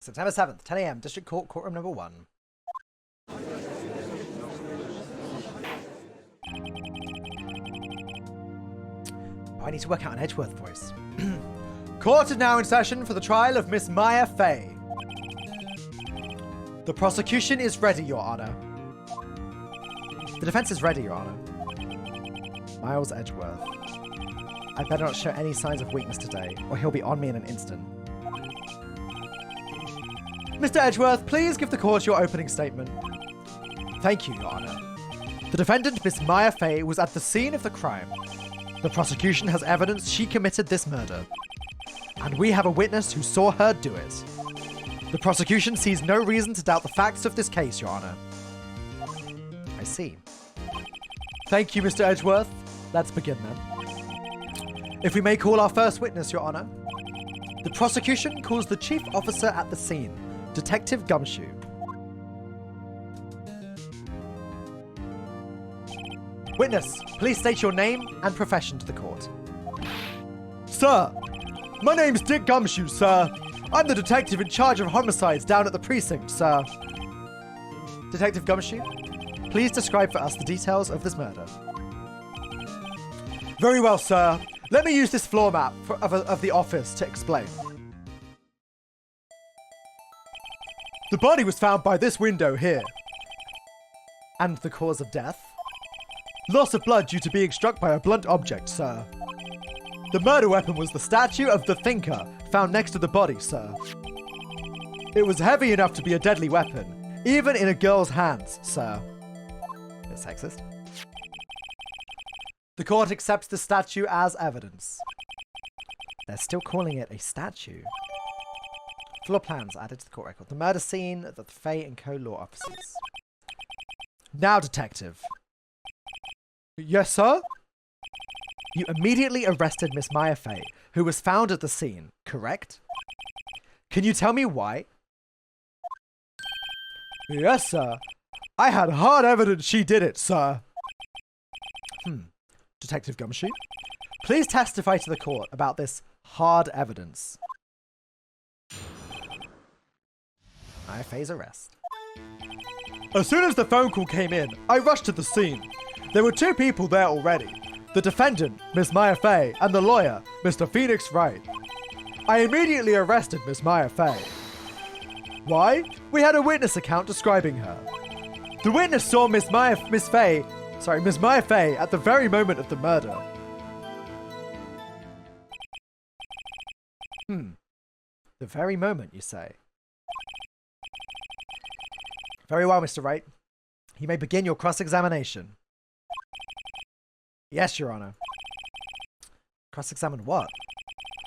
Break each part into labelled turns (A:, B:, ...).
A: September 7th, 10 a.m., District Court, courtroom number 1. I need to work out an Edgeworth voice. Court is now in session for the trial of Miss Maya Fey. The prosecution is ready, Your Honor. The defense is ready, Your Honor. Miles Edgeworth. I better not show any signs of weakness today, or he'll be on me in an instant. Mr. Edgeworth, please give the court your opening statement. Thank you, Your Honor. The defendant, Miss Maya Fey, was at the scene of the crime. The prosecution has evidence she committed this murder. And we have a witness who saw her do it. The prosecution sees no reason to doubt the facts of this case, Your Honor. I see. Thank you, Mr. Edgeworth. Let's begin then. If we may call our first witness, Your Honor. The prosecution calls the chief officer at the scene, Detective Gumshoe. Witness, please state your name and profession to the court. Sir, my name's Dick Gumshoe, sir. I'm the detective in charge of homicides down at the precinct, sir. Detective Gumshoe, please describe for us the details of this murder. Very well, sir. Let me use this floor map of the office to explain. The body was found by this window here. And the cause of death? Loss of blood due to being struck by a blunt object, sir. The murder weapon was the statue of the Thinker found next to the body, sir. It was heavy enough to be a deadly weapon, even in a girl's hands, sir. Bit sexist. The court accepts the statue as evidence. They're still calling it a statue. Floor plans added to the court record. The murder scene at the Fey and Co. law offices. Now, detective. Yes, sir? You immediately arrested Miss Maya Fey, who was found at the scene, correct? Can you tell me why? Yes, sir. I had hard evidence she did it, sir. Detective Gumshoe, please testify to the court about this hard evidence. Maya Fey's arrest. As soon as the phone call came in, I rushed to the scene. There were 2 people there already. The defendant, Miss Maya Fey, and the lawyer, Mr. Phoenix Wright. I immediately arrested Miss Maya Fey. Why? We had a witness account describing her. The witness saw Miss Maya Fey at the very moment of the murder. The very moment, you say? Very well, Mr. Wright. You may begin your cross-examination. Yes, Your Honor. Cross-examine what?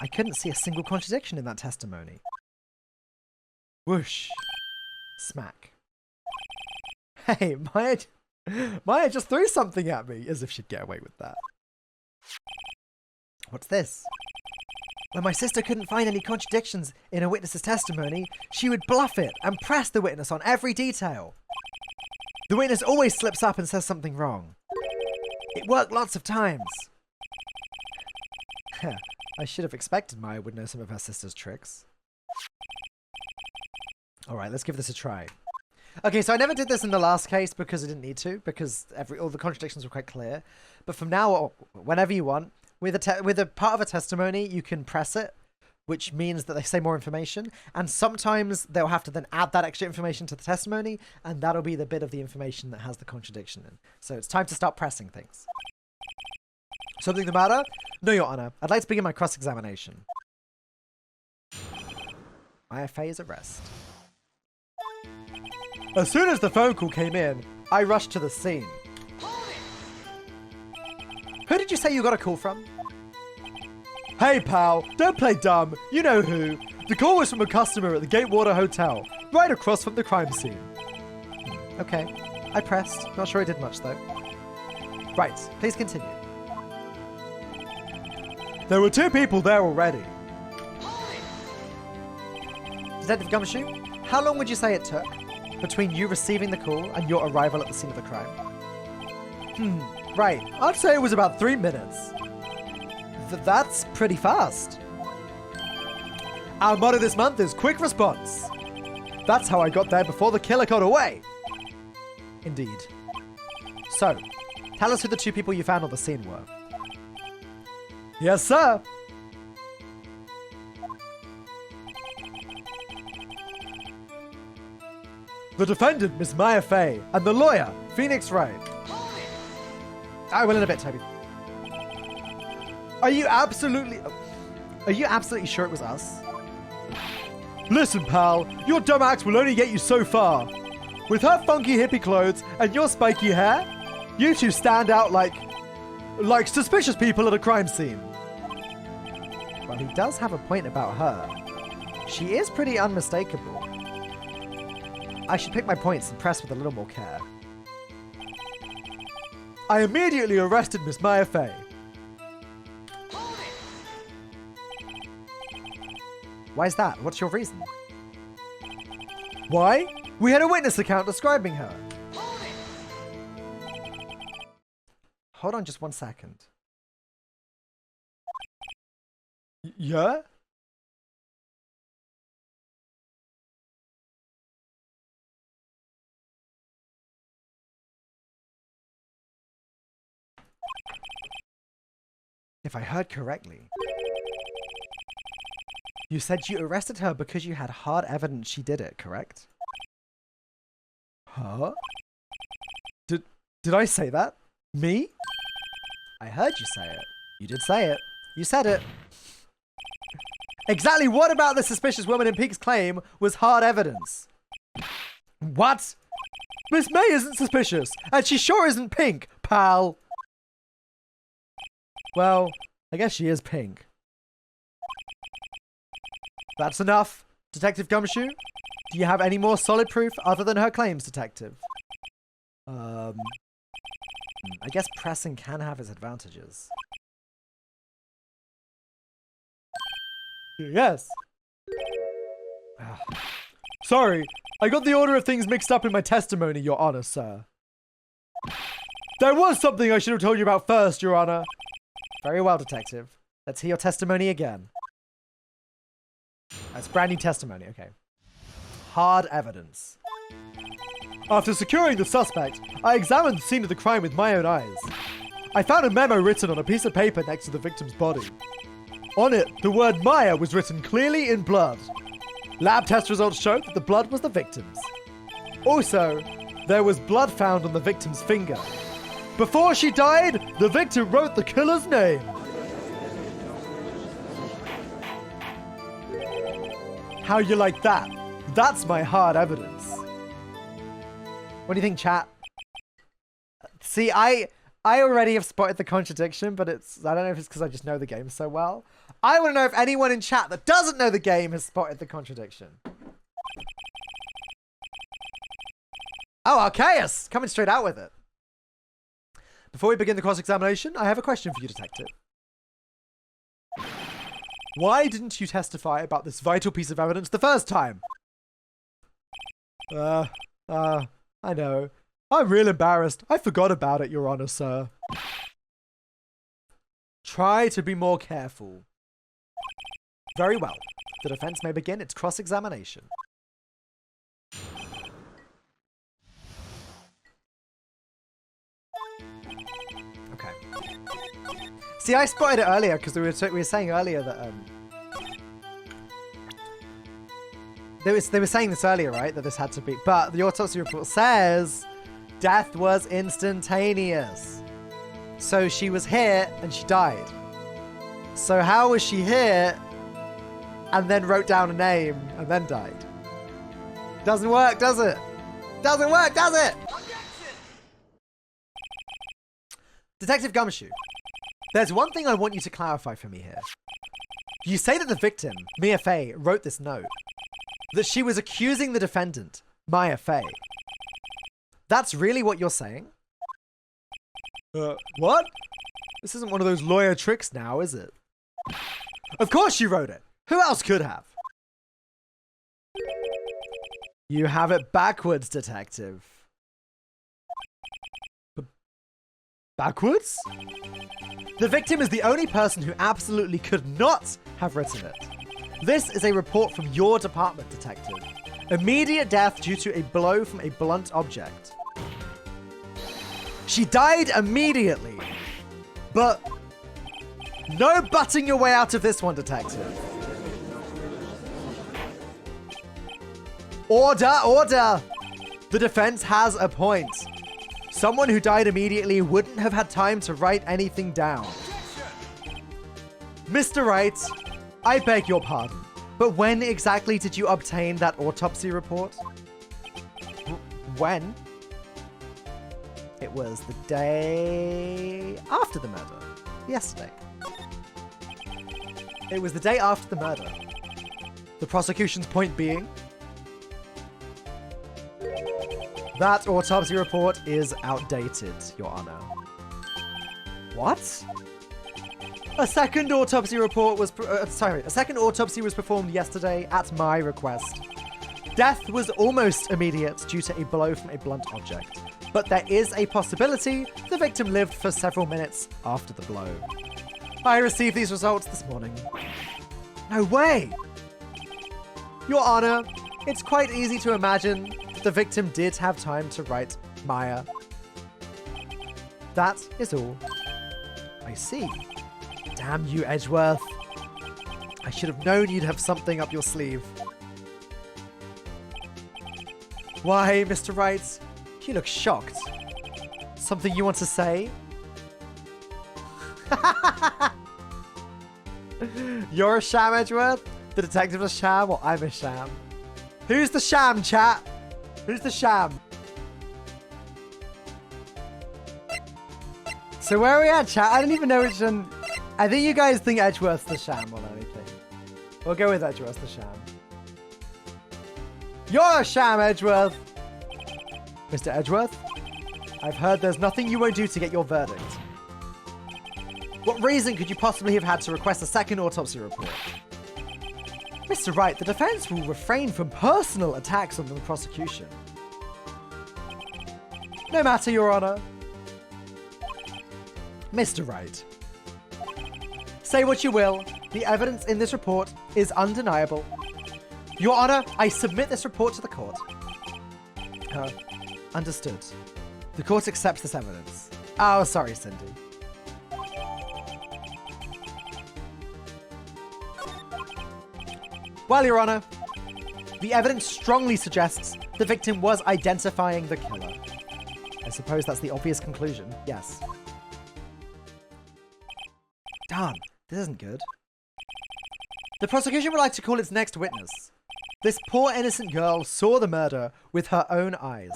A: I couldn't see a single contradiction in that testimony. Whoosh. Smack. Hey, Maya just threw something at me, as if she'd get away with that. What's this? When my sister couldn't find any contradictions in a witness's testimony, she would bluff it and press the witness on every detail. The witness always slips up and says something wrong. It worked lots of times. I should have expected Maya would know some of her sister's tricks. Alright, let's give this a try. Okay, so I never did this in the last case because I didn't need to, because all the contradictions were quite clear. But from now on, whenever you want, with a part of a testimony, you can press it, which means that they say more information. And sometimes they'll have to then add that extra information to the testimony, and that'll be the bit of the information that has the contradiction in. So it's time to start pressing things. Something the matter? No, Your Honor. I'd like to begin my cross-examination. Maya Fey's arrest. As soon as the phone call came in, I rushed to the scene. Who did you say you got a call from? Hey pal, don't play dumb. You know who. The call was from a customer at the Gatewater Hotel, right across from the crime scene. Okay, I pressed. Not sure I did much though. Right, please continue. There were 2 people there already. Detective Gumshoe, how long would you say it took between you receiving the call and your arrival at the scene of the crime? Right, I'd say it was about 3 minutes. That's pretty fast. Our motto this month is quick response. That's how I got there before the killer got away. Indeed. So, tell us who the two people you found on the scene were. Yes, sir. The defendant, Miss Maya Fey, and the lawyer, Phoenix Wright. I will in a bit, Toby. Are you absolutely sure it was us? Listen, pal, your dumb axe will only get you so far. With her funky hippie clothes and your spiky hair, you two stand out like suspicious people at a crime scene. Well, he does have a point about her. She is pretty unmistakable. I should pick my points and press with a little more care. I immediately arrested Miss Maya Fey. Why is that? What's your reason? Why? We had a witness account describing her. Hold on just 1 second. Yeah? If I heard correctly, you said you arrested her because you had hard evidence she did it, correct? Huh? Did I say that? Me? I heard you say it. You did say it. You said it. Exactly what about the suspicious woman in Pink's claim was hard evidence? What? Miss May isn't suspicious, and she sure isn't Pink, pal. Well, I guess she is Pink. That's enough. Detective Gumshoe, do you have any more solid proof other than her claims, Detective? I guess pressing can have its advantages. Yes. Sorry, I got the order of things mixed up in my testimony, Your Honor, sir. There was something I should have told you about first, Your Honor. Very well, Detective. Let's hear your testimony again. That's brand new testimony, okay. Hard evidence. After securing the suspect, I examined the scene of the crime with my own eyes. I found a memo written on a piece of paper next to the victim's body. On it, the word Maya was written clearly in blood. Lab test results showed that the blood was the victim's. Also, there was blood found on the victim's finger. Before she died, the victim wrote the killer's name. How you like that? That's my hard evidence. What do you think, chat? See, I already have spotted the contradiction, but I don't know if it's because I just know the game so well. I want to know if anyone in chat that doesn't know the game has spotted the contradiction. Oh, Archaeus! Coming straight out with it. Before we begin the cross-examination, I have a question for you, Detective. Why didn't you testify about this vital piece of evidence the first time? I know. I'm real embarrassed. I forgot about it, Your Honor, sir. Try to be more careful. Very well. The defense may begin its cross-examination. Okay. See, I spotted it earlier because we were saying earlier that they were saying this earlier, right? That this had to be, but the autopsy report says death was instantaneous. So she was here and she died. So how was she here and then wrote down a name and then died? Doesn't work, does it? Doesn't work, does it? Detective Gumshoe, there's one thing I want you to clarify for me here. You say that the victim, Maya Fey, wrote this note. That she was accusing the defendant, Maya Fey. That's really what you're saying? What? This isn't one of those lawyer tricks now, is it? Of course she wrote it. Who else could have? You have it backwards, Detective. Backwards? The victim is the only person who absolutely could not have written it. This is a report from your department, Detective. Immediate death due to a blow from a blunt object. She died immediately. But no butting your way out of this one, detective. Order, order! The defense has a point. Someone who died immediately wouldn't have had time to write anything down. Mr. Wright, I beg your pardon, but when exactly did you obtain that autopsy report? When? It was the day after the murder. Yesterday. It was the day after the murder. The prosecution's point being that autopsy report is outdated, Your Honor. What? A second autopsy report was... a second autopsy was performed yesterday at my request. Death was almost immediate due to a blow from a blunt object. But there is a possibility the victim lived for several minutes after the blow. I received these results this morning. No way! Your Honor, it's quite easy to imagine the victim did have time to write Maya. That is all. I see. Damn you, Edgeworth. I should have known you'd have something up your sleeve. Why, Mr. Wright? You look shocked. Something you want to say? You're a sham, Edgeworth? The detective's a sham, or I'm a sham? Who's the sham, chat? Who's the sham? So where are we at, chat? I don't even know which one. I think you guys think Edgeworth's the sham more than anything. We'll go with Edgeworth's the sham. You're a sham, Edgeworth! Mr. Edgeworth, I've heard there's nothing you won't do to get your verdict. What reason could you possibly have had to request a second autopsy report? Mr. Wright, the defense will refrain from personal attacks on the prosecution. No matter, Your Honor. Mr. Wright. Say what you will, the evidence in this report is undeniable. Your Honor, I submit this report to the court. Understood. The court accepts this evidence. Oh, sorry, Cindy. Well, Your Honor, the evidence strongly suggests the victim was identifying the killer. I suppose that's the obvious conclusion. Yes. Darn, this isn't good. The prosecution would like to call its next witness. This poor innocent girl saw the murder with her own eyes.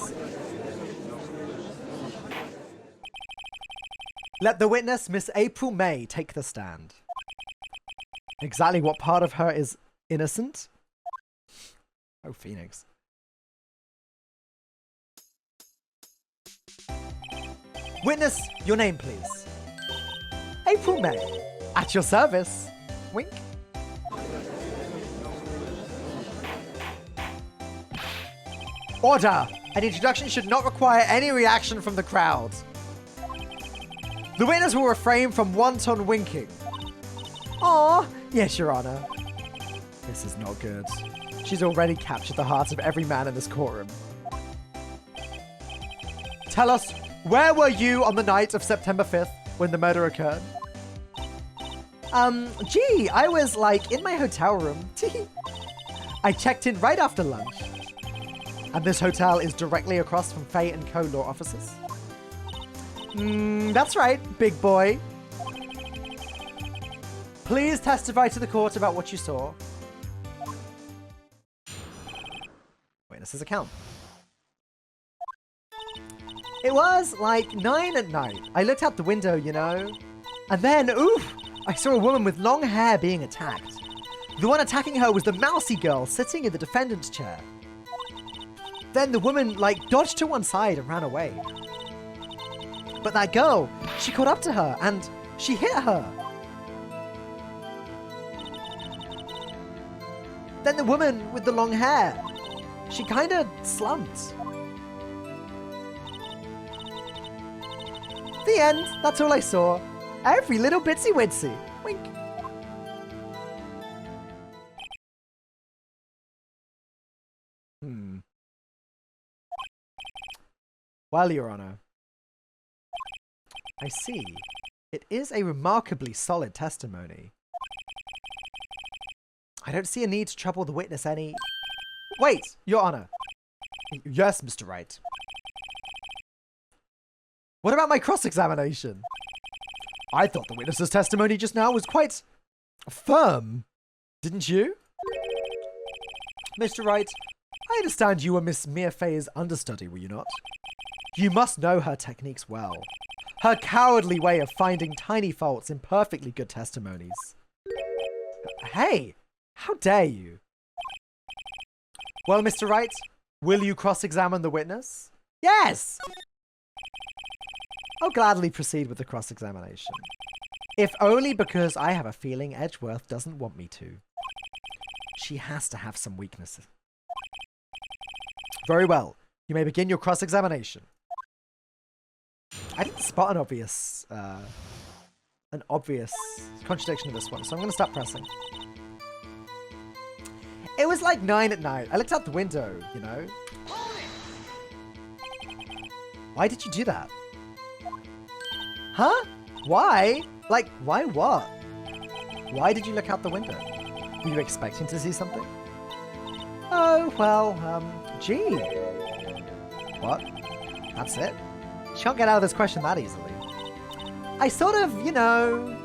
A: Let the witness, Miss April May, take the stand. Exactly what part of her is innocent? Oh, Phoenix. Witness, your name, please. April May. At your service. Wink. Order! An introduction should not require any reaction from the crowd. The witness will refrain from wanton winking. Aw, yes, Your Honor. This is not good. She's already captured the heart of every man in this courtroom. Tell us, where were you on the night of September 5th when the murder occurred? Gee, I was, in my hotel room. I checked in right after lunch. And this hotel is directly across from Fey & Co. law offices? That's right, big boy. Please testify to the court about what you saw. Witness's account. It was 9 at night. I looked out the window, you know. And then, oof, I saw a woman with long hair being attacked. The one attacking her was the mousy girl sitting in the defendant's chair. Then the woman, dodged to one side and ran away. But that girl, she caught up to her and she hit her. Then the woman with the long hair, she kinda slumped. The end, that's all I saw. Every little bitsy witsy. Wink. Well, Your Honor, I see. It is a remarkably solid testimony. I don't see a need to trouble the witness any... Wait, Your Honor. Yes, Mr. Wright. What about my cross-examination? I thought the witness's testimony just now was quite firm. Didn't you? Mr. Wright, I understand you were Miss Maya Fey's understudy, were you not? You must know her techniques well. Her cowardly way of finding tiny faults in perfectly good testimonies. Hey, how dare you? Well, Mr. Wright, will you cross-examine the witness? Yes! I'll gladly proceed with the cross-examination. If only because I have a feeling Edgeworth doesn't want me to. She has to have some weaknesses. Very well. You may begin your cross-examination. I didn't spot an obvious contradiction to this one, so I'm going to stop pressing. It was like 9 at night. I looked out the window, you know. Why did you do that? Huh? Why? Like, why what? Why did you look out the window? Were you expecting to see something? Oh, well, gee. What? That's it? She can't get out of this question that easily. I sort of, you know...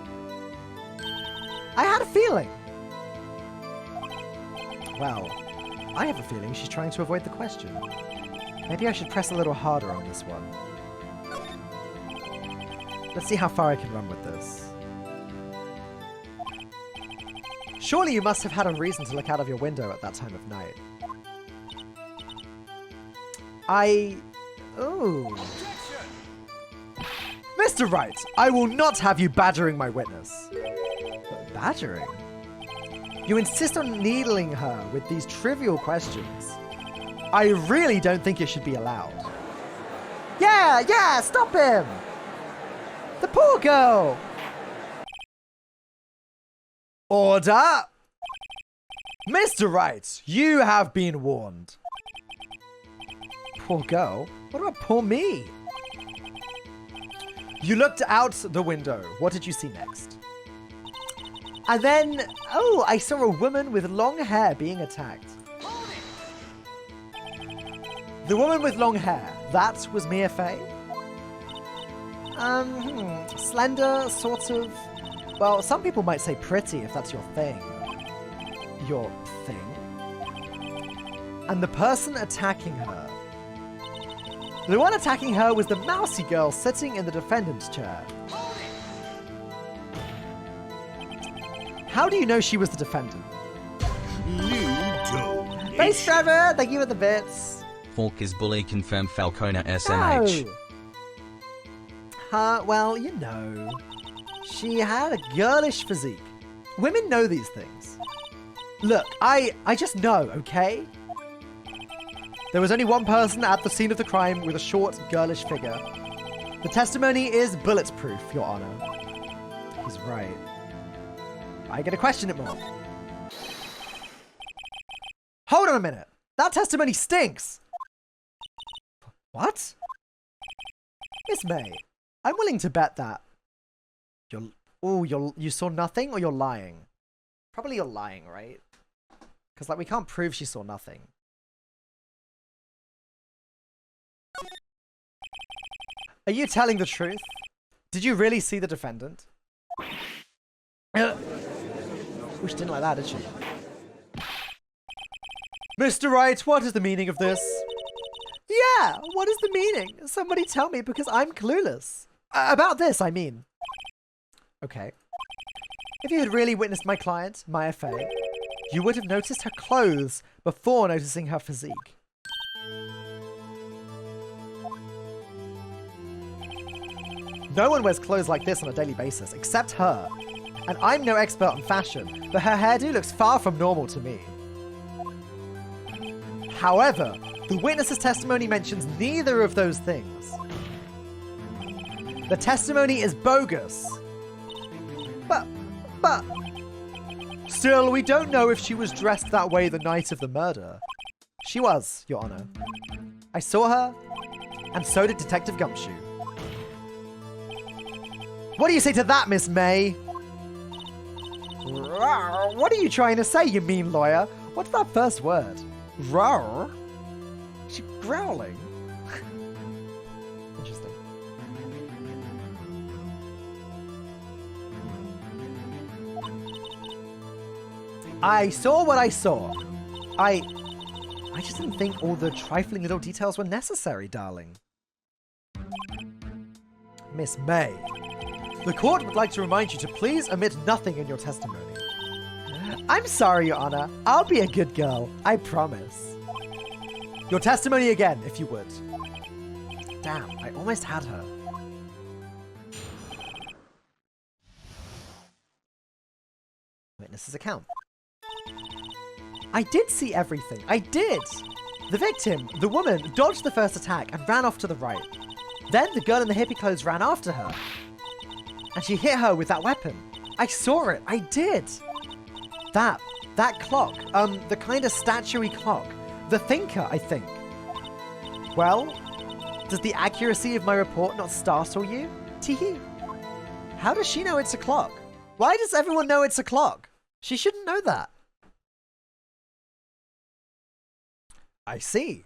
A: I had a feeling. Well, I have a feeling she's trying to avoid the question. Maybe I should press a little harder on this one. Let's see how far I can run with this. Surely you must have had a reason to look out of your window at that time of night. Ooh. Mr. Wright, I will not have you badgering my witness. But badgering? You insist on needling her with these trivial questions. I really don't think it should be allowed. Yeah, stop him! The poor girl! Order! Mr. Wright, you have been warned. Poor girl? What about poor me? You looked out the window. What did you see next? And then, oh, I saw a woman with long hair being attacked. The woman with long hair, that was Maya Fey? Slender, sort of. Well, some people might say pretty if that's your thing. Your thing? And the person attacking her. The one attacking her was the mousy girl sitting in the defendant's chair. How do you know she was the defendant? Face Trevor, thank you for the bits.
B: Fork is bully confirmed Falcone SMH.
A: No. Well, you know. She had a girlish physique. Women know these things. Look, I just know, okay? There was only one person at the scene of the crime with a short, girlish figure. The testimony is bulletproof, Your Honor. He's right. I get to question it more. Hold on a minute. That testimony stinks. What? Miss May, I'm willing to bet that you saw nothing, or you're lying. Probably you're lying, right? Because like we can't prove she saw nothing. Are you telling the truth? Did you really see the defendant? Oh, she didn't like that, did she? Mr. Wright, what is the meaning of this? Yeah, what is the meaning? Somebody tell me, because I'm clueless. About this, I mean. Okay. If you had really witnessed my client, Maya Fey, you would have noticed her clothes before noticing her physique. No one wears clothes like this on a daily basis, except her. And I'm no expert on fashion, but her hairdo looks far from normal to me. However, the witness's testimony mentions neither of those things. The testimony is bogus. But... Still, we don't know if she was dressed that way the night of the murder. She was, Your Honor. I saw her, and so did Detective Gumshoe. What do you say to that, Miss May? What are you trying to say, you mean lawyer? What's that first word? Rawr? Is she growling? Interesting. I saw what I saw. I just didn't think all the trifling little details were necessary, darling. Miss May, the court would like to remind you to please omit nothing in your testimony. I'm sorry, Your Honor. I'll be a good girl. I promise. Your testimony again, if you would. Damn, I almost had her. Witness's account. I did see everything. I did. The victim, the woman, dodged the first attack and ran off to the right. Then the girl in the hippie clothes ran after her. And she hit her with that weapon. I saw it. I did. That clock. The kind of statuary clock. The Thinker, I think. Well, does the accuracy of my report not startle you? Teehee. How does she know it's a clock? Why does everyone know it's a clock? She shouldn't know that. I see.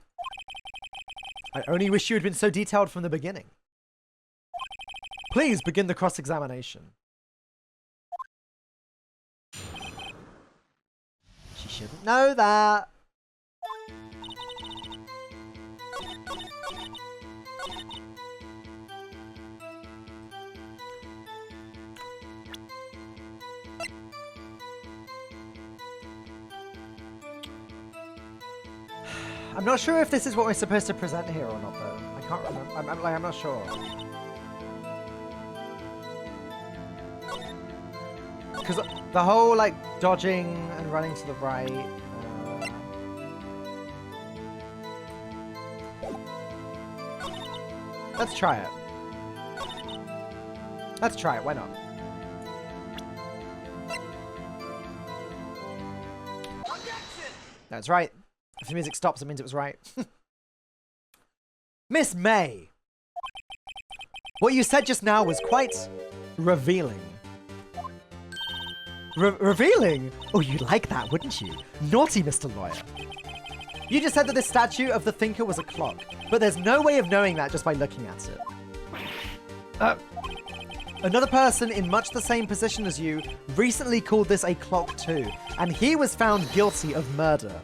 A: I only wish you had been so detailed from the beginning. Please begin the cross-examination. She shouldn't know that. I'm not sure if this is what we're supposed to present here or not, though. I can't remember. I'm not sure. Because the whole, like, dodging and running to the right... Let's try it. Let's try it. Why not? That's right. If the music stops, it means it was right. Miss May! What you said just now was quite revealing. Revealing? Oh, you'd like that, wouldn't you? Naughty, Mr. Lawyer. You just said that this statue of the Thinker was a clock, but there's no way of knowing that just by looking at it. Another person in much the same position as you recently called this a clock too, and he was found guilty of murder.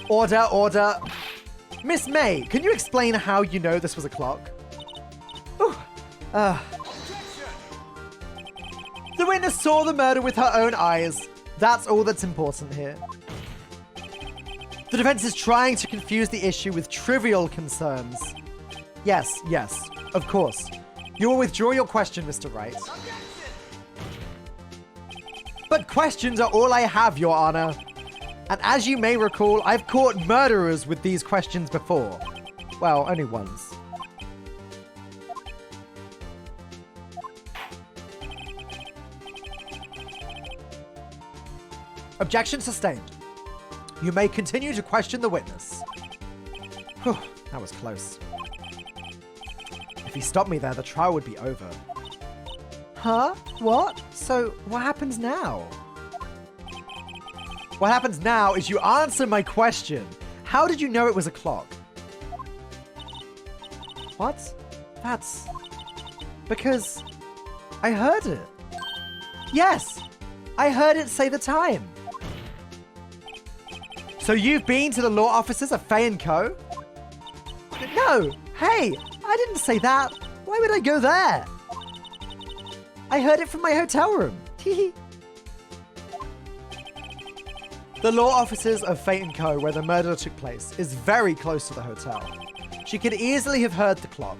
A: Order, order. Miss May, can you explain how you know this was a clock? Ooh. The witness saw the murder with her own eyes. That's all that's important here. The defense is trying to confuse the issue with trivial concerns. Yes, yes, of course. You will withdraw your question, Mr. Wright. But questions are all I have, Your Honor. And as you may recall, I've caught murderers with these questions before. Well, only once. Objection sustained. You may continue to question the witness. Whew, that was close. If he stopped me there, the trial would be over. Huh? What? So, what happens now? What happens now is you answer my question. How did you know it was a clock? What? That's... because... I heard it. Yes! I heard it say the time. So you've been to the law offices of Fey & Co? No! Hey! I didn't say that! Why would I go there? I heard it from my hotel room. The law offices of Fey & Co, where the murder took place, is very close to the hotel. She could easily have heard the clock.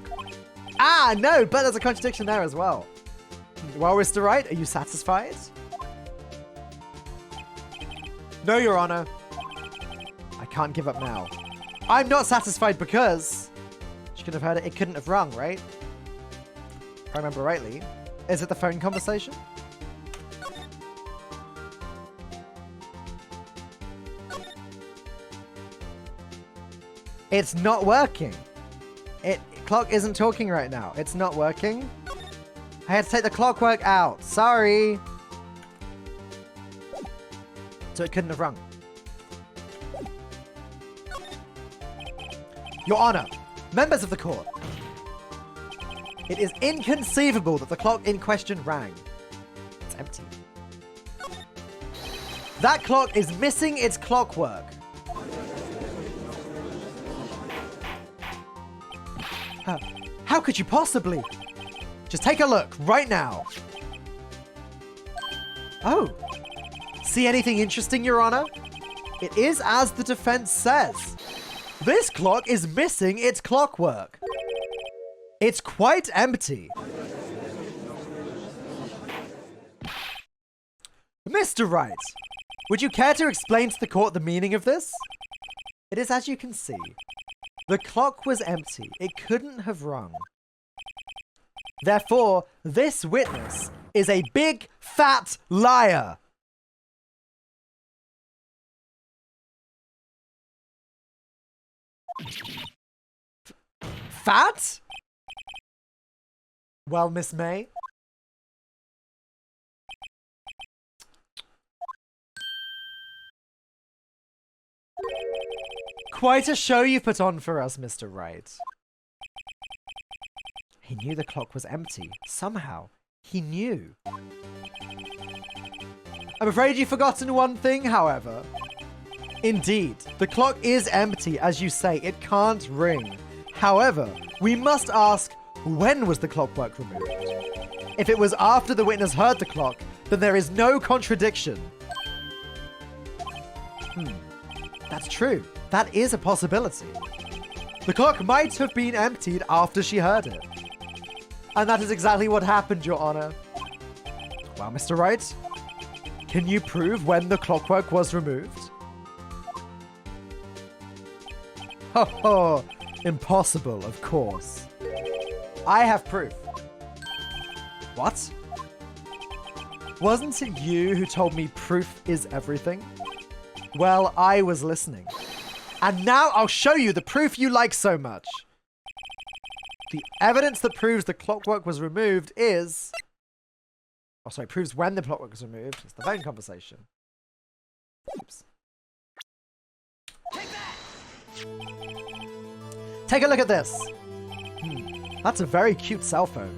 A: Ah, no, but there's a contradiction there as well. Well, Mr. Wright, are you satisfied? No, Your Honor. I can't give up now. I'm not satisfied because... she could have heard it. It couldn't have rung, right? If I remember rightly. Is it the phone conversation? It's not working. Clock isn't talking right now. It's not working. I had to take the clockwork out. Sorry. So it couldn't have rung. Your Honor, members of the court. It is inconceivable that the clock in question rang. It's empty. That clock is missing its clockwork. How could you possibly? Just take a look right now. Oh. See anything interesting, Your Honor? It is as the defense says. This clock is missing its clockwork. It's quite empty. Mr. Wright, would you care to explain to the court the meaning of this? It is as you can see. The clock was empty. It couldn't have rung. Therefore, this witness is a big, fat liar. Fat? Well, Miss May? Quite a show you put on for us, Mr. Wright. He knew the clock was empty. Somehow, he knew. I'm afraid you've forgotten one thing, however. Indeed, the clock is empty, as you say. It can't ring. However, we must ask, when was the clockwork removed? If it was after the witness heard the clock, then there is no contradiction. That's true. That is a possibility. The clock might have been emptied after she heard it. And that is exactly what happened, Your Honor. Well, Mr. Wright, can you prove when the clockwork was removed? Oh, impossible, of course. I have proof. What? Wasn't it you who told me proof is everything? Well, I was listening. And now I'll show you the proof you like so much. The evidence that proves the clockwork was removed is... Oh, sorry, proves when the clockwork was removed. It's the phone conversation. Oops. Take a look at this. That's a very cute cell phone.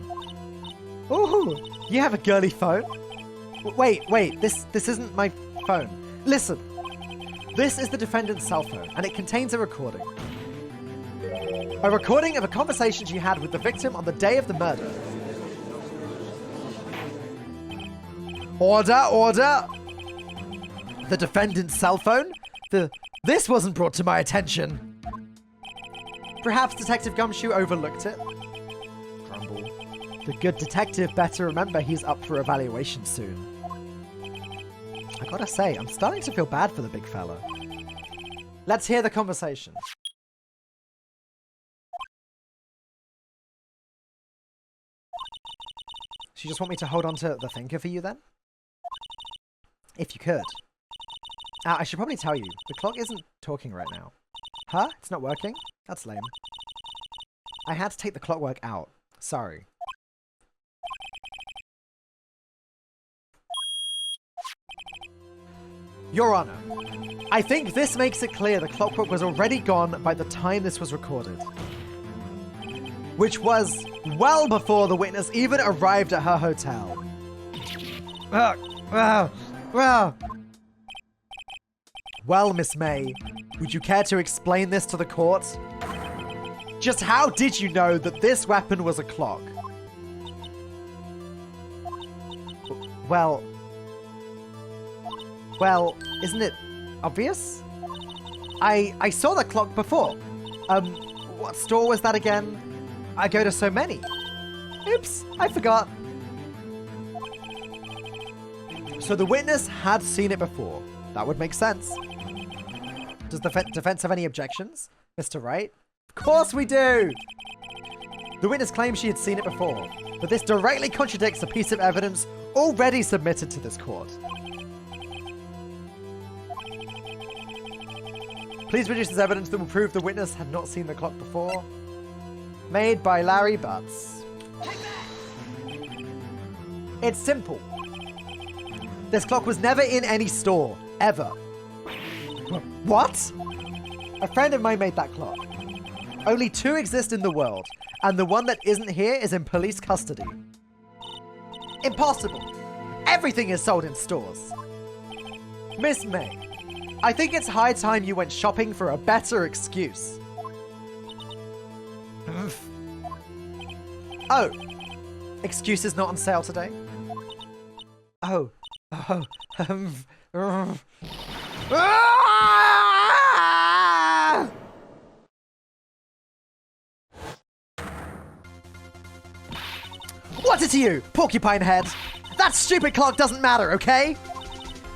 A: Ooh, you have a girly phone? Wait, this isn't my phone. Listen. This is the defendant's cell phone, and it contains a recording. A recording of a conversation she had with the victim on the day of the murder. Order, order! The defendant's cell phone? This wasn't brought to my attention. Perhaps Detective Gumshoe overlooked it. Grumble. The good detective better remember he's up for evaluation soon. I gotta say, I'm starting to feel bad for the big fella. Let's hear the conversation. So you just want me to hold on to the thinker for you then? If you could. I should probably tell you, the clock isn't talking right now. Huh? It's not working? That's lame. I had to take the clockwork out. Sorry. Your Honor, I think this makes it clear the clockwork was already gone by the time this was recorded. Which was well before the witness even arrived at her hotel. Well, Miss May, would you care to explain this to the court? Just how did you know that this weapon was a clock? Well, isn't it obvious? I saw the clock before. What store was that again? I go to so many. Oops, I forgot. So the witness had seen it before. That would make sense. Does the defense have any objections, Mr. Wright? Of course we do! The witness claims she had seen it before, but this directly contradicts a piece of evidence already submitted to this court. Please produce as evidence that will prove the witness had not seen the clock before. Made by Larry Butts. It's simple. This clock was never in any store, ever. What? A friend of mine made that clock. Only 2 exist in the world, and the one that isn't here is in police custody. Impossible. Everything is sold in stores. Miss May, I think it's high time you went shopping for a better excuse. Oh, excuses not on sale today? Oh. What's it to you, porcupine head? That stupid clock doesn't matter, okay?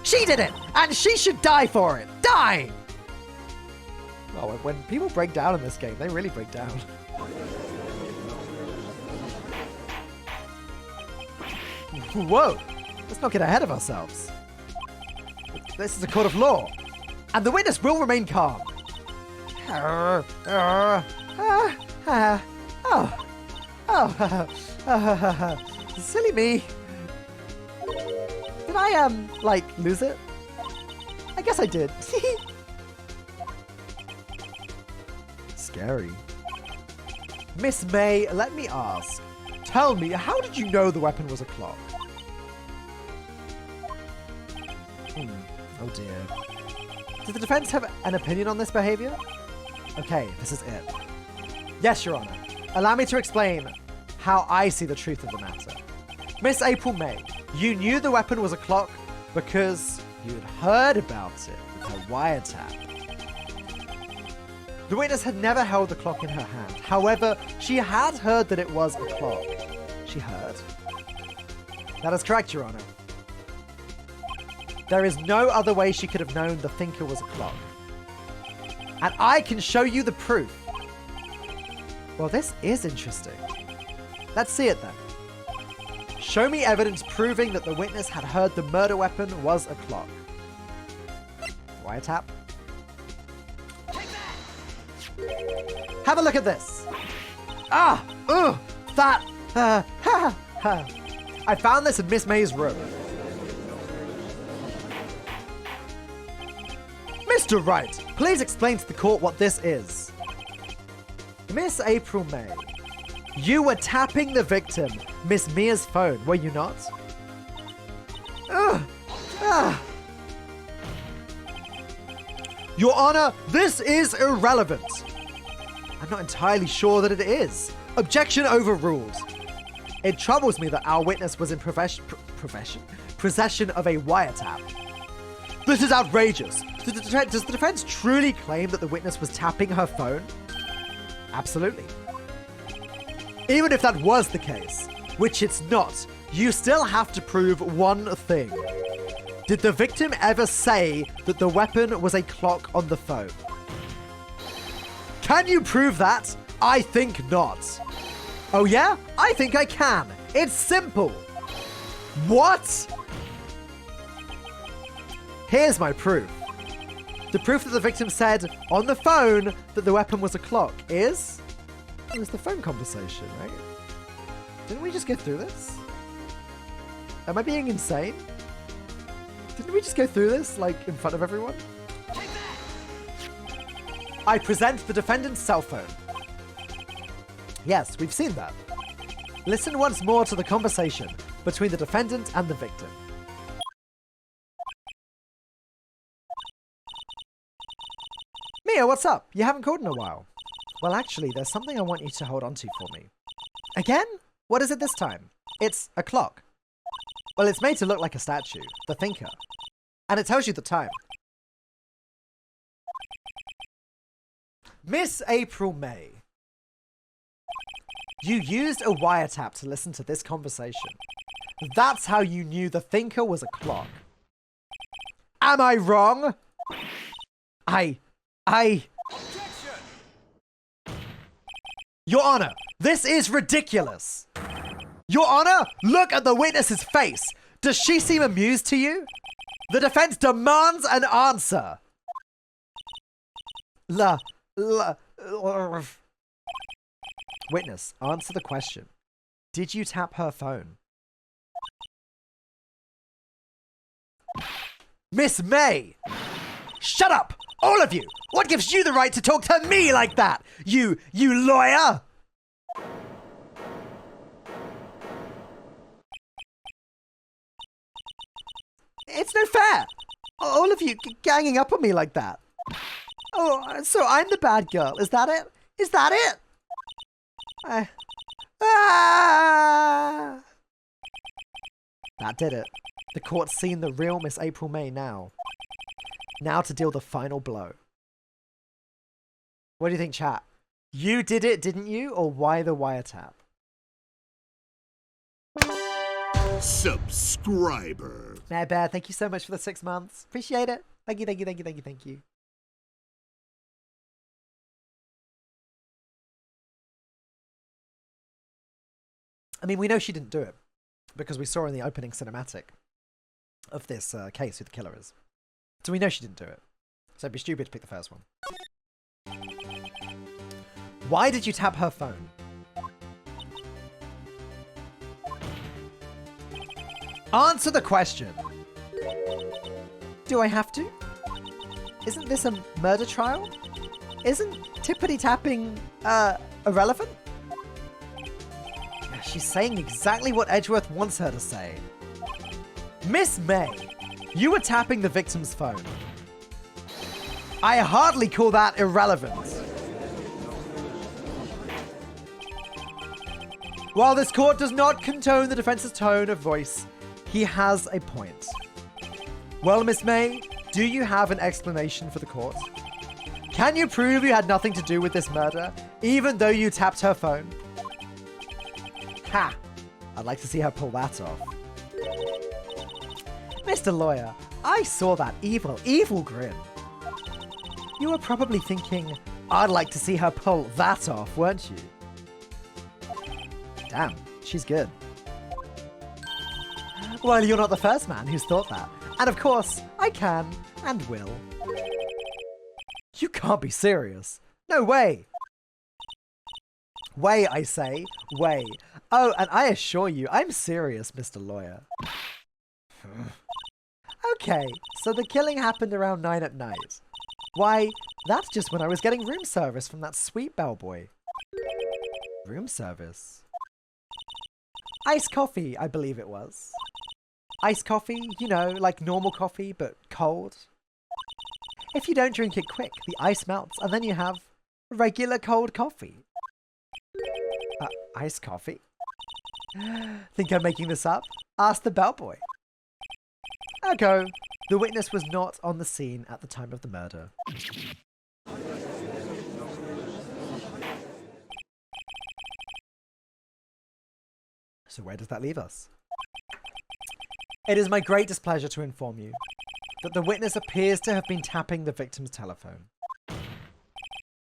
A: She did it, and she should die for it. Die! Well, when people break down in this game, they really break down. Whoa! Let's not get ahead of ourselves. This is a court of law, and the witness will remain calm. Silly me. Did I, like, lose it? I guess I did. Scary. Miss May, let me ask. Tell me, how did you know the weapon was a clock? Oh dear. Does the defense have an opinion on this behavior? Okay, this is it. Yes, Your Honor. Allow me to explain how I see the truth of the matter. Miss April May, you knew the weapon was a clock because you had heard about it with her wiretap. The witness had never held the clock in her hand. However, she had heard that it was a clock. She heard. That is correct, Your Honor. There is no other way she could have known the thinker was a clock. And I can show you the proof. Well, this is interesting. Let's see it then. Show me evidence proving that the witness had heard the murder weapon was a clock. Wiretap. Have a look at this. That. I found this in Miss May's room. Mr. Wright, please explain to the court what this is. Miss April May, you were tapping the victim, Miss Mia's phone, were you not? Your Honor, this is irrelevant. I'm not entirely sure that it is. Objection overruled. It troubles me that our witness was in possession of a wiretap. This is outrageous. Does the defense truly claim that the witness was tapping her phone? Absolutely. Even if that was the case, which it's not, you still have to prove one thing. Did the victim ever say that the weapon was a clock on the phone? Can you prove that? I think not. Oh yeah? I think I can. It's simple. What? Here's my proof. The proof that the victim said on the phone that the weapon was a clock is... It was the phone conversation, right? Didn't we just get through this? Am I being insane? Didn't we just go through this, like, in front of everyone? I present the defendant's cell phone. Yes, we've seen that. Listen once more to the conversation between the defendant and the victim. Mia, what's up? You haven't called in a while. Well, actually, there's something I want you to hold on to for me. Again? What is it this time? It's a clock. Well, it's made to look like a statue, the thinker. And it tells you the time. Miss April May, you used a wiretap to listen to this conversation. That's how you knew the thinker was a clock. Am I wrong? Your Honor, this is ridiculous. Your Honor, look at the witness's face. Does she seem amused to you? The defense demands an answer. Witness, answer the question. Did you tap her phone? Miss May! Shut up! All of you! What gives you the right to talk to me like that? You lawyer! It's no fair! All of you ganging up on me like that. Oh, so I'm the bad girl. Is that it? Is that it? That did it. The court's seen the real Miss April May now. Now to deal the final blow. What do you think, chat? You did it, didn't you? Or why the wiretap?
C: Subscriber.
A: Mad Bear, thank you so much for the 6 months. Appreciate it. Thank you, thank you, thank you, thank you, thank you. I mean, we know she didn't do it because we saw in the opening cinematic of this case who the killer is. So we know she didn't do it. So it'd be stupid to pick the first one. Why did you tap her phone? Answer the question. Do I have to? Isn't this a murder trial? Isn't tippity tapping irrelevant? She's saying exactly what Edgeworth wants her to say. Miss May, you were tapping the victim's phone. I hardly call that irrelevant. While this court does not condone the defense's tone of voice, he has a point. Well, Miss May, do you have an explanation for the court? Can you prove you had nothing to do with this murder, even though you tapped her phone? Ha! I'd like to see her pull that off. Mr. Lawyer, I saw that evil, evil grin. You were probably thinking, I'd like to see her pull that off, weren't you? Damn, she's good. Well, you're not the first man who's thought that. And of course, I can and will. You can't be serious. No way. Way, I say. Way. Oh, and I assure you, I'm serious, Mr. Lawyer. Okay, so the killing happened around 9 at night. Why, that's just when I was getting room service from that sweet bellboy. Room service? Iced coffee, I believe it was. Iced coffee, you know, like normal coffee, but cold. If you don't drink it quick, the ice melts, and then you have regular cold coffee. Iced coffee? Think I'm making this up? Ask the bellboy. Ergo, the witness was not on the scene at the time of the murder. So where does that leave us? It is my great displeasure to inform you that the witness appears to have been tapping the victim's telephone.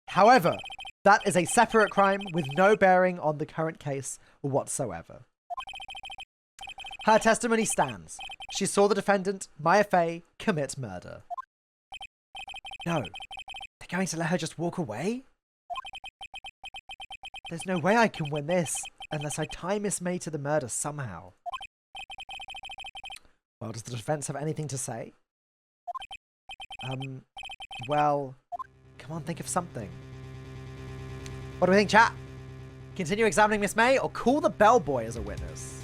A: However, that is a separate crime with no bearing on the current case whatsoever. Her testimony stands. She saw the defendant, Maya Fey, commit murder. No. They're going to let her just walk away? There's no way I can win this unless I tie Miss May to the murder somehow. Well, does the defense have anything to say? Well, come on, think of something. What do we think, chat? Continue examining Miss May or call the bellboy as a witness?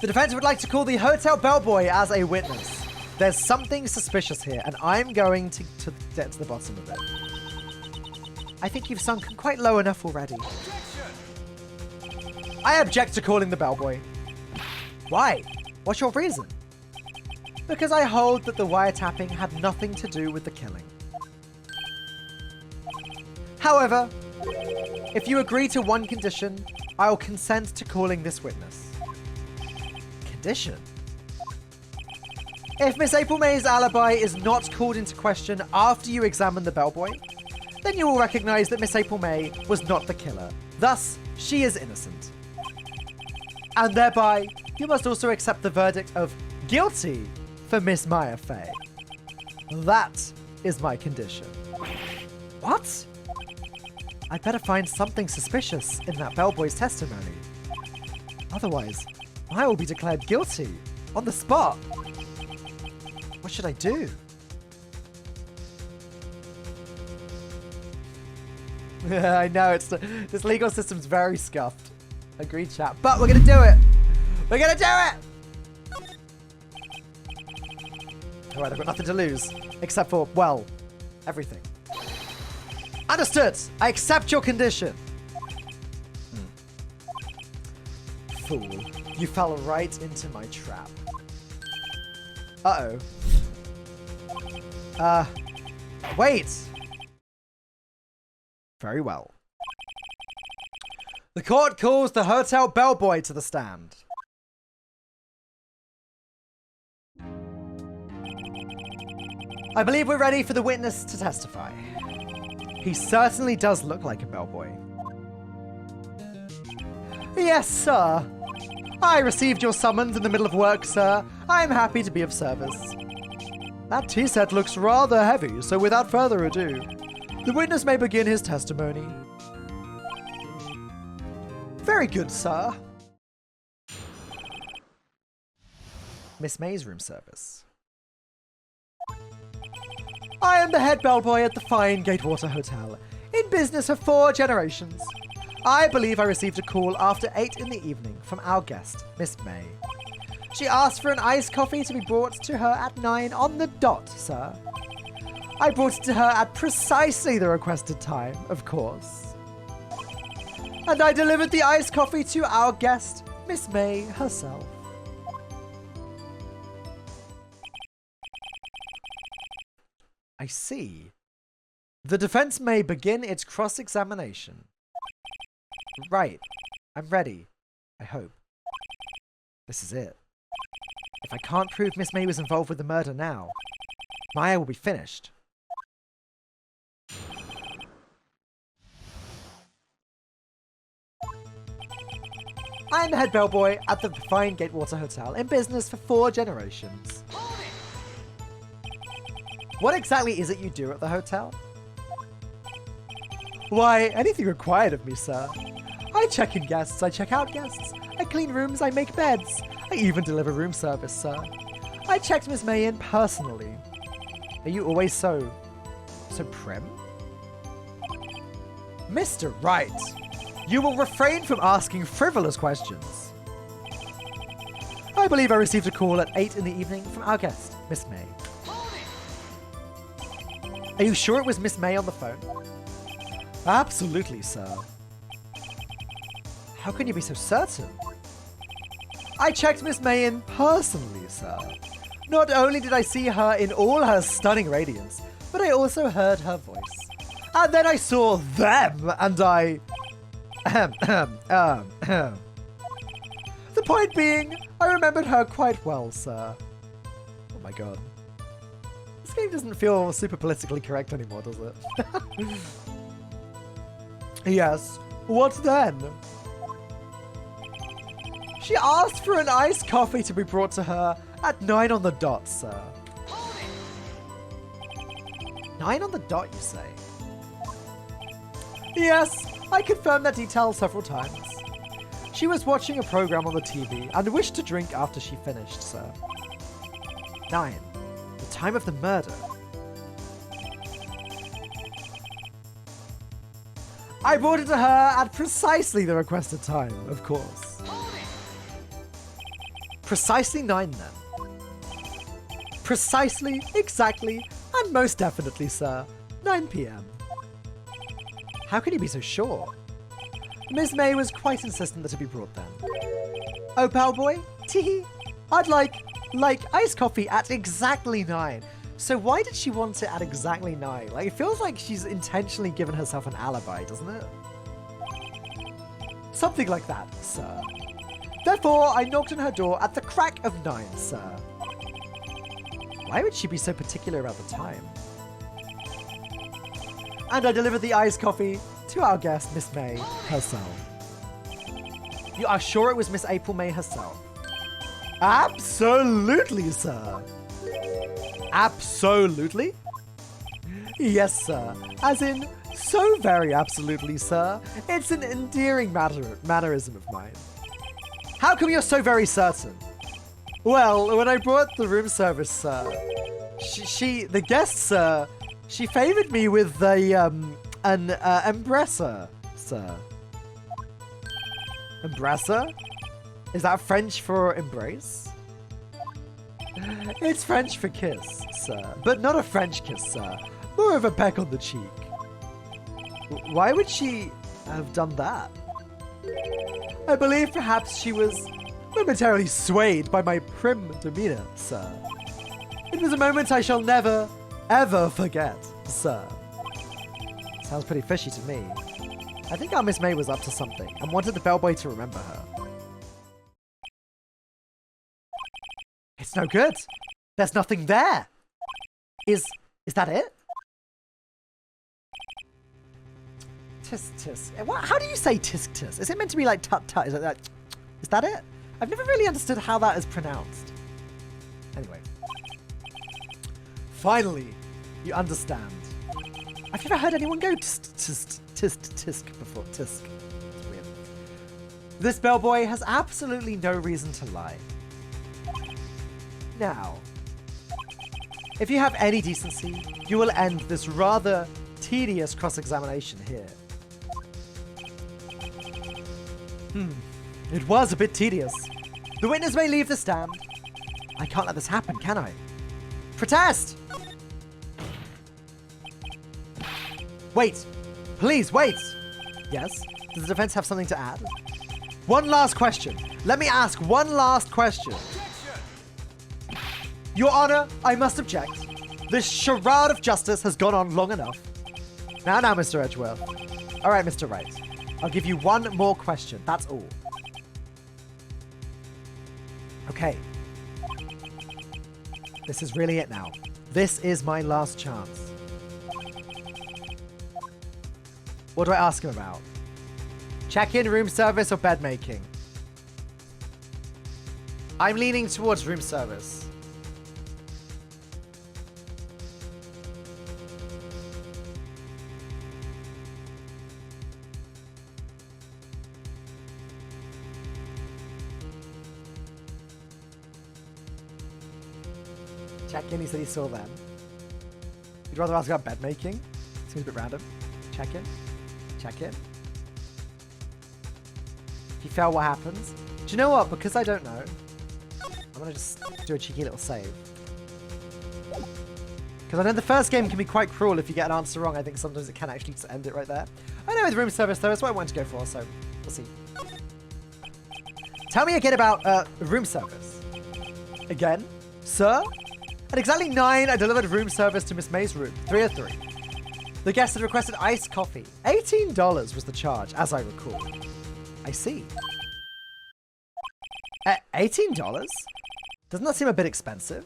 A: The defense would like to call the hotel bellboy as a witness. There's something suspicious here, and I'm going to get to the bottom of it. I think you've sunk quite low enough already. I object to calling the bellboy. Why? What's your reason? Because I hold that the wiretapping had nothing to do with the killing. However, if you agree to one condition, I will consent to calling this witness. Condition? If Miss April May's alibi is not called into question after you examine the bellboy, then you will recognize that Miss April May was not the killer. Thus, she is innocent. And thereby, you must also accept the verdict of guilty for Miss Maya Fey. That is my condition. What? I'd better find something suspicious in that bellboy's testimony. Otherwise, I will be declared guilty on the spot. What should I do? I know, this legal system's very scuffed. Agreed, chat. But we're gonna do it! We're gonna do it! Alright, I've got nothing to lose. Except for, well, everything. Understood! I accept your condition! Fool. You fell right into my trap. Uh-oh. Wait! Very well. The court calls the hotel bellboy to the stand. I believe we're ready for the witness to testify. He certainly does look like a bellboy. Yes, sir. I received your summons in the middle of work, sir. I am happy to be of service. That tea set looks rather heavy, so without further ado, the witness may begin his testimony. Very good, sir. Miss May's room service. I am the head bellboy at the fine Gatewater Hotel, in business for 4 generations. I believe I received a call after 8 in the evening from our guest, Miss May. She asked for an iced coffee to be brought to her at 9 on the dot, sir. I brought it to her at precisely the requested time, of course. And I delivered the iced coffee to our guest, Miss May herself. I see. The defense may begin its cross-examination. Right. I'm ready. I hope. This is it. If I can't prove Miss May was involved with the murder now, Maya will be finished. I'm the head bellboy at the fine Gatewater Hotel, in business for 4 generations. What exactly is it you do at the hotel? Why, anything required of me, sir. I check in guests, I check out guests. I clean rooms, I make beds. I even deliver room service, sir. I checked Miss May in personally. Are you always so prim? Mr. Wright, you will refrain from asking frivolous questions. I believe I received a call at 8 in the evening from our guest, Miss May. Are you sure it was Miss May on the phone? Absolutely, sir. How can you be so certain? I checked Miss May in personally, sir. Not only did I see her in all her stunning radiance, but I also heard her voice. And then I saw them, and I... The point being, I remembered her quite well, sir. Oh my god. This game doesn't feel super politically correct anymore, does it? Yes. What then? She asked for an iced coffee to be brought to her at 9 on the dot, sir. 9 on the dot, you say? Yes, I confirmed that detail several times. She was watching a program on the TV and wished to drink after she finished, sir. 9. The time of the murder. I brought it to her at precisely the requested time, of course. Precisely 9 then. Precisely, exactly, and most definitely, sir, 9 PM. How can you be so sure? Miss May was quite insistent that it be brought then. Oh, bellboy? Teehee. I'd like iced coffee at exactly 9. So why did she want it at exactly 9? Like, it feels like she's intentionally given herself an alibi, doesn't it? Something like that, sir. Therefore, I knocked on her door at the crack of 9, sir. Why would she be so particular about the time? And I delivered the iced coffee to our guest, Miss May herself. You are sure it was Miss April May herself? Absolutely, sir. Absolutely? Yes, sir. As in, so very absolutely, sir. It's an endearing mannerism of mine. How come you're so very certain? Well, when I brought the room service, sir, the guest, sir, she favored me with an embracer, sir. Embracer? Is that French for embrace? It's French for kiss, sir. But not a French kiss, sir. More of a peck on the cheek. Why would she have done that? I believe perhaps she was momentarily swayed by my prim demeanor, sir. It was a moment I shall never, ever forget, sir. Sounds pretty fishy to me. I think our Miss May was up to something and wanted the bellboy to remember her. It's no good. There's nothing there. Is that it? Tisk tisk. How do you say tisk tisk? Is it meant to be like tut tut? Is that it? I've never really understood how that is pronounced. Anyway. Finally, you understand. I've never heard anyone go tisk tisk tisk tisk before. Tisk. It's weird. This bellboy has absolutely no reason to lie. Now, if you have any decency, you will end this rather tedious cross-examination here. It was a bit tedious. The witness may leave the stand. I can't let this happen, can I? Protest! Wait. Please, wait. Yes? Does the defense have something to add? One last question. Let me ask one last question. Your Honor, I must object. This charade of justice has gone on long enough. Now, Mr. Edgeworth. All right, Mr. Wright. I'll give you one more question. That's all. Okay. This is really it now. This is my last chance. What do I ask him about? Check-in, room service, or bed making? I'm leaning towards room service. Check in, he said he saw them. You'd rather ask about bed making? Seems a bit random. Check in. Check in. If you fail, what happens? Do you know what? Because I don't know, I'm going to just do a cheeky little save. Because I know the first game can be quite cruel if you get an answer wrong. I think sometimes it can actually just end it right there. I know with room service, though, that's what I wanted to go for, so we'll see. Tell me again about room service. Again? Sir? At exactly 9, I delivered room service to Miss May's room. 3 of 3. The guest had requested iced coffee. $18 was the charge, as I recall. I see. $18? Doesn't that seem a bit expensive?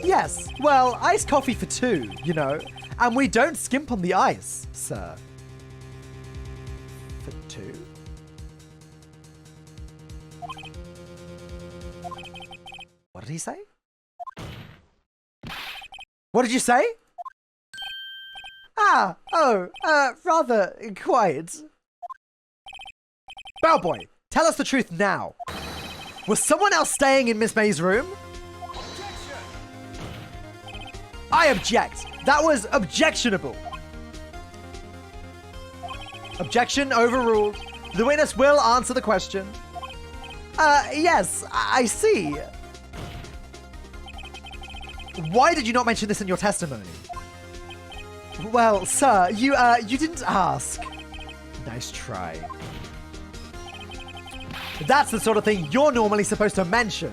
A: Yes, well, iced coffee for 2, you know. And we don't skimp on the ice, sir. For 2? What did he say? What did you say? Rather quiet. Bellboy, tell us the truth now. Was someone else staying in Miss May's room? I object. That was objectionable. Objection overruled. The witness will answer the question. Yes, I see. Why did you not mention this in your testimony? Well, sir, you didn't ask. Nice try. That's the sort of thing you're normally supposed to mention.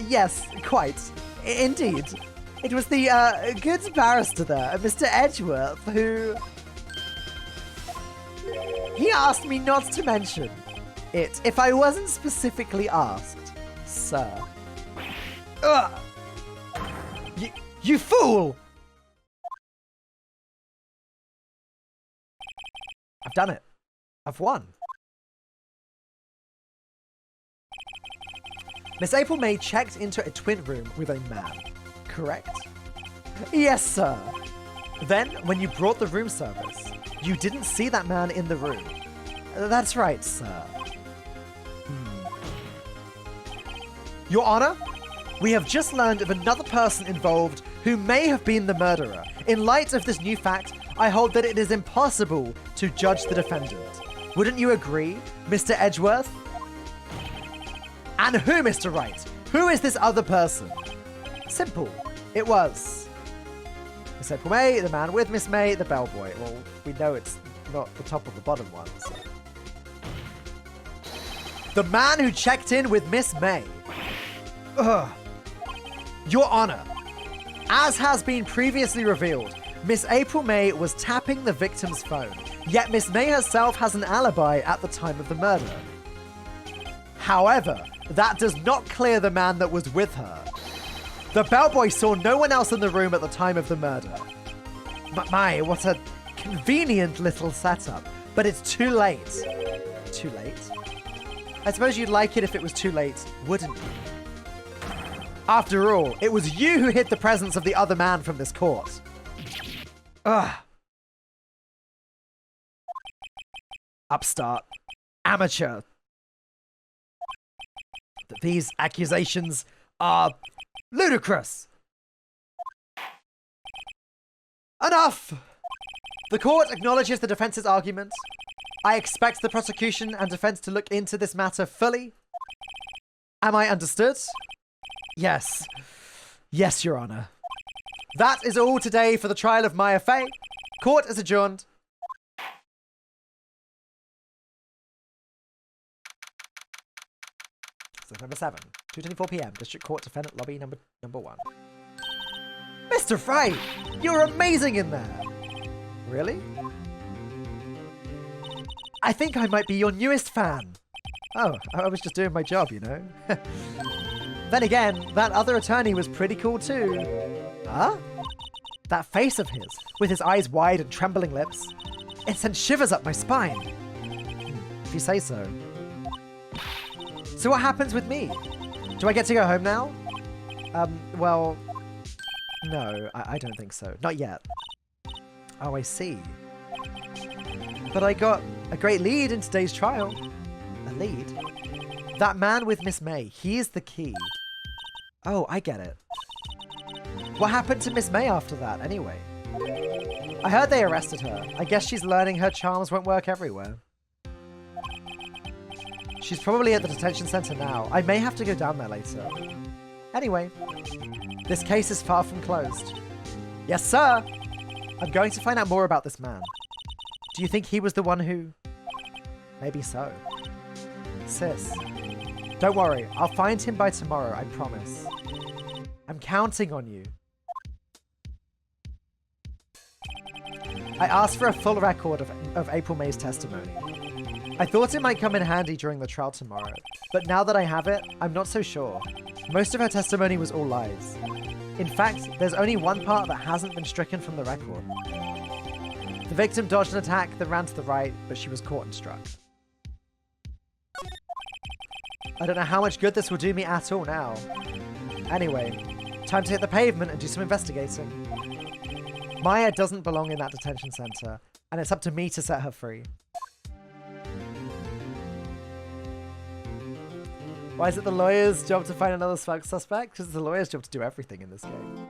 A: Yes, quite. Indeed. It was the, good barrister there, Mr. Edgeworth, who... He asked me not to mention it if I wasn't specifically asked, sir. Ugh! You fool! done it. I've won. Miss April May checked into a twin room with a man, correct? Yes, sir. Then, when you brought the room service, you didn't see that man in the room. That's right, sir. Your Honor, we have just learned of another person involved who may have been the murderer. In light of this new fact, I hold that it is impossible to judge the defendant. Wouldn't you agree, Mr. Edgeworth? And who, Mr. Wright? Who is this other person? Simple. It was Miss April May, the man with Miss May, the bellboy. Well, we know it's not the top or the bottom one, so. The man who checked in with Miss May. Ugh. Your Honor, as has been previously revealed, Miss April May was tapping the victim's phone, yet Miss May herself has an alibi at the time of the murder. However, that does not clear the man that was with her. The bellboy saw no one else in the room at the time of the murder. My, what a convenient little setup. But it's too late. Too late? I suppose you'd like it if it was too late, wouldn't you? After all, it was you who hid the presence of the other man from this court. Ugh. Upstart. Amateur. These accusations are ludicrous. Enough! The court acknowledges the defense's argument. I expect the prosecution and defense to look into this matter fully. Am I understood? Yes. Yes, Your Honor. That is all today for the trial of Maya Fey. Court is adjourned. September 7, 2:24 p.m. District Court Defendant Lobby number 1. Mr. Wright, you're amazing in there. Really? I think I might be your newest fan. Oh, I was just doing my job, you know. Then again, that other attorney was pretty cool too. Huh? That face of his, with his eyes wide and trembling lips, it sent shivers up my spine. If you say so. So what happens with me? Do I get to go home now? Well, no, I don't think so. Not yet. Oh, I see. But I got a great lead in today's trial. A lead? That man with Miss May, he is the key. Oh, I get it. What happened to Miss May after that, anyway? I heard they arrested her. I guess she's learning her charms won't work everywhere. She's probably at the detention center now. I may have to go down there later. Anyway, this case is far from closed. Yes, sir! I'm going to find out more about this man. Do you think he was the one who... Maybe so. Sis, don't worry. I'll find him by tomorrow, I promise. I'm counting on you. I asked for a full record of April May's testimony. I thought it might come in handy during the trial tomorrow, but now that I have it, I'm not so sure. Most of her testimony was all lies. In fact, there's only one part that hasn't been stricken from the record. The victim dodged an attack that ran to the right, but she was caught and struck. I don't know how much good this will do me at all now. Anyway, time to hit the pavement and do some investigating. Maya doesn't belong in that detention center, and it's up to me to set her free. Why is it the lawyer's job to find another suspect? Because it's the lawyer's job to do everything in this game.